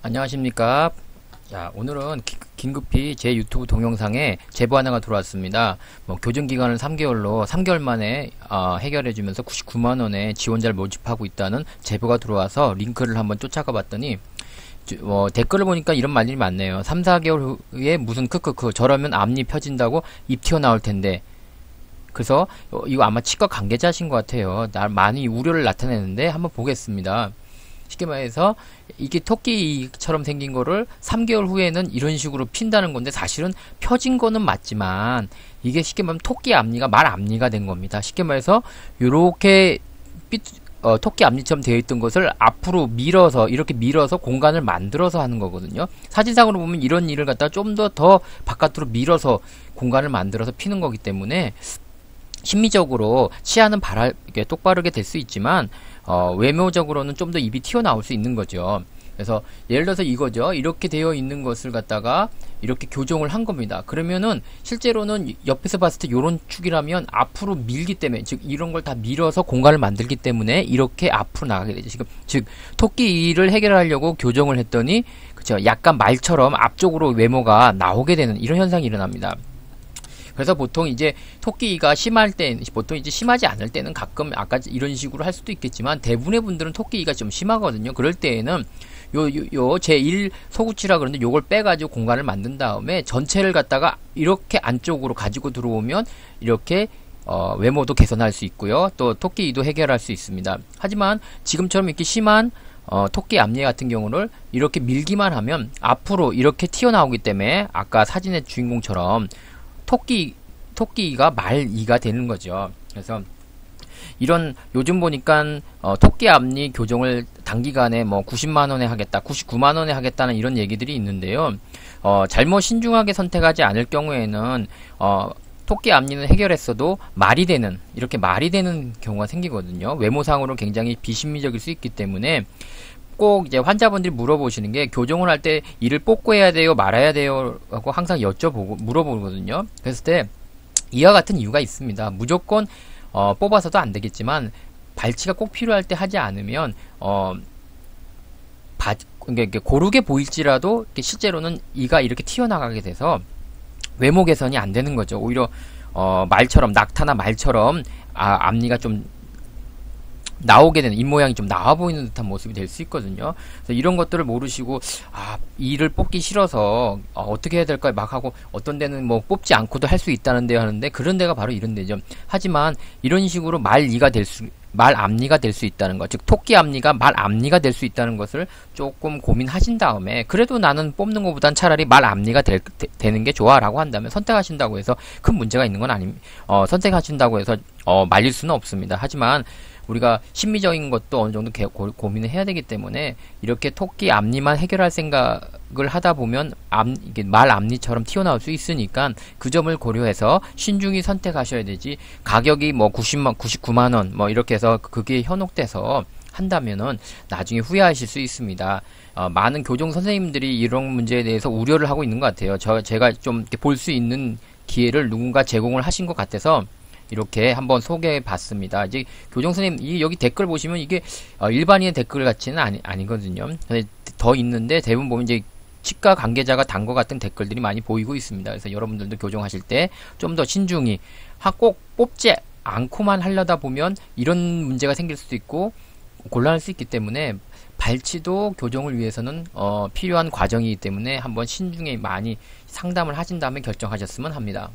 안녕하십니까. 자, 오늘은 긴급히 제 유튜브 동영상에 제보 하나가 들어왔습니다. 교정기간을 3개월로 3개월 만에 해결해주면서 99만원의 지원자를 모집하고 있다는 제보가 들어와서 링크를 한번 쫓아가 봤더니 댓글을 보니까 이런 말들이 많네요. 3, 4개월 후에 무슨 크크크 저러면 앞니 펴진다고 입 튀어나올 텐데. 그래서 이거 아마 치과 관계자신 것 같아요. 많이 우려를 나타내는데 한번 보겠습니다. 쉽게 말해서 이게 토끼처럼 생긴 거를 3개월 후에는 이런 식으로 핀다는 건데, 사실은 펴진 거는 맞지만 이게 쉽게 말하면 토끼 앞니가 말 앞니가 된 겁니다. 쉽게 말해서 요렇게 토끼 앞니처럼 되어 있던 것을 앞으로 밀어서, 이렇게 밀어서 공간을 만들어서 하는 거거든요. 사진상으로 보면 이런 일을 갖다가 좀 더 바깥으로 밀어서 공간을 만들어서 피는 거기 때문에 심미적으로 치아는 똑바르게 될 수 있지만 외모적으로는 좀 더 입이 튀어나올 수 있는 거죠. 그래서 예를 들어서 이거죠. 이렇게 되어 있는 것을 갖다가 이렇게 교정을 한 겁니다. 그러면은 실제로는 옆에서 봤을 때 요런 축이라면 앞으로 밀기 때문에, 즉 이런 걸 다 밀어서 공간을 만들기 때문에 이렇게 앞으로 나가게 되죠. 지금 즉 토끼를 해결하려고 교정을 했더니, 그쵸, 약간 말처럼 앞쪽으로 외모가 나오게 되는 이런 현상이 일어납니다. 그래서 보통 이제 토끼가 심할 때, 보통 이제 심하지 않을 때는 가끔 아까 이런 식으로 할 수도 있겠지만, 대부분의 분들은 토끼가 좀 심하거든요. 그럴 때에는 요 제1 소구치라 그러는데 요걸 빼가지고 공간을 만든 다음에 전체를 갖다가 이렇게 안쪽으로 가지고 들어오면 이렇게 외모도 개선할 수 있고요. 또 토끼도 해결할 수 있습니다. 하지만 지금처럼 이렇게 심한 토끼 앞니 같은 경우를 이렇게 밀기만 하면 앞으로 이렇게 튀어나오기 때문에 아까 사진의 주인공처럼 토끼가 말이가 되는 거죠. 그래서 이런, 요즘 보니까 토끼 앞니 교정을 단기간에 90만원에 하겠다, 99만원에 하겠다는 이런 얘기들이 있는데요. 잘못 신중하게 선택하지 않을 경우에는 토끼 앞니는 해결했어도 이렇게 말이 되는 경우가 생기거든요. 외모상으로 굉장히 비신미적일 수 있기 때문에 꼭 이제 환자분들이 물어보시는 게, 교정을 할 때 이를 뽑고 해야 돼요, 말아야 돼요 하고 항상 물어보거든요. 그랬을 때 이와 같은 이유가 있습니다. 무조건 뽑아서도 안 되겠지만 발치가 꼭 필요할 때 하지 않으면 그러니까 고르게 보일지라도 실제로는 이가 이렇게 튀어나가게 돼서 외모 개선이 안 되는 거죠. 오히려 말처럼, 낙타나 말처럼 앞니가 좀 나오게 되는, 입모양이 좀 나와 보이는 듯한 모습이 될 수 있거든요. 그래서 이런 것들을 모르시고 이를 뽑기 싫어서 어떻게 해야 될까 막 하고, 어떤 데는 뽑지 않고도 할 수 있다는데 하는데, 그런 데가 바로 이런 데죠. 하지만 이런 식으로 말 앞니가 될 수 있다는 것, 즉 토끼 앞니가 말 앞니가 될 수 있다는 것을 조금 고민하신 다음에, 그래도 나는 뽑는 것보단 차라리 말 앞니가 되는 게 좋아 라고 한다면 선택하신다고 해서 큰 문제가 있는 건 아닙니다. 선택하신다고 해서 말릴 수는 없습니다. 하지만 우리가 심미적인 것도 어느 정도 고민을 해야 되기 때문에, 이렇게 토끼 앞니만 해결할 생각을 하다 보면 이게 말 앞니처럼 튀어나올 수 있으니까 그 점을 고려해서 신중히 선택하셔야 되지, 가격이 90만, 99만원 이렇게 해서 그게 현혹돼서 한다면은 나중에 후회하실 수 있습니다. 많은 교정 선생님들이 이런 문제에 대해서 우려를 하고 있는 것 같아요. 제가 좀 볼 수 있는 기회를 누군가 제공을 하신 것 같아서 이렇게 한번 소개해 봤습니다. 이제 교정 선생님, 여기 댓글 보시면 이게 일반인의 댓글 같지는 아니거든요. 더 있는데 대부분 보면 이제 치과 관계자가 단 것 같은 댓글들이 많이 보이고 있습니다. 그래서 여러분들도 교정하실 때 좀 더 신중히, 꼭 뽑지 않고만 하려다 보면 이런 문제가 생길 수도 있고 곤란할 수 있기 때문에, 발치도 교정을 위해서는 필요한 과정이기 때문에 한번 신중히 많이 상담을 하신 다음에 결정하셨으면 합니다.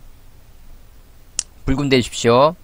불금 되십시오.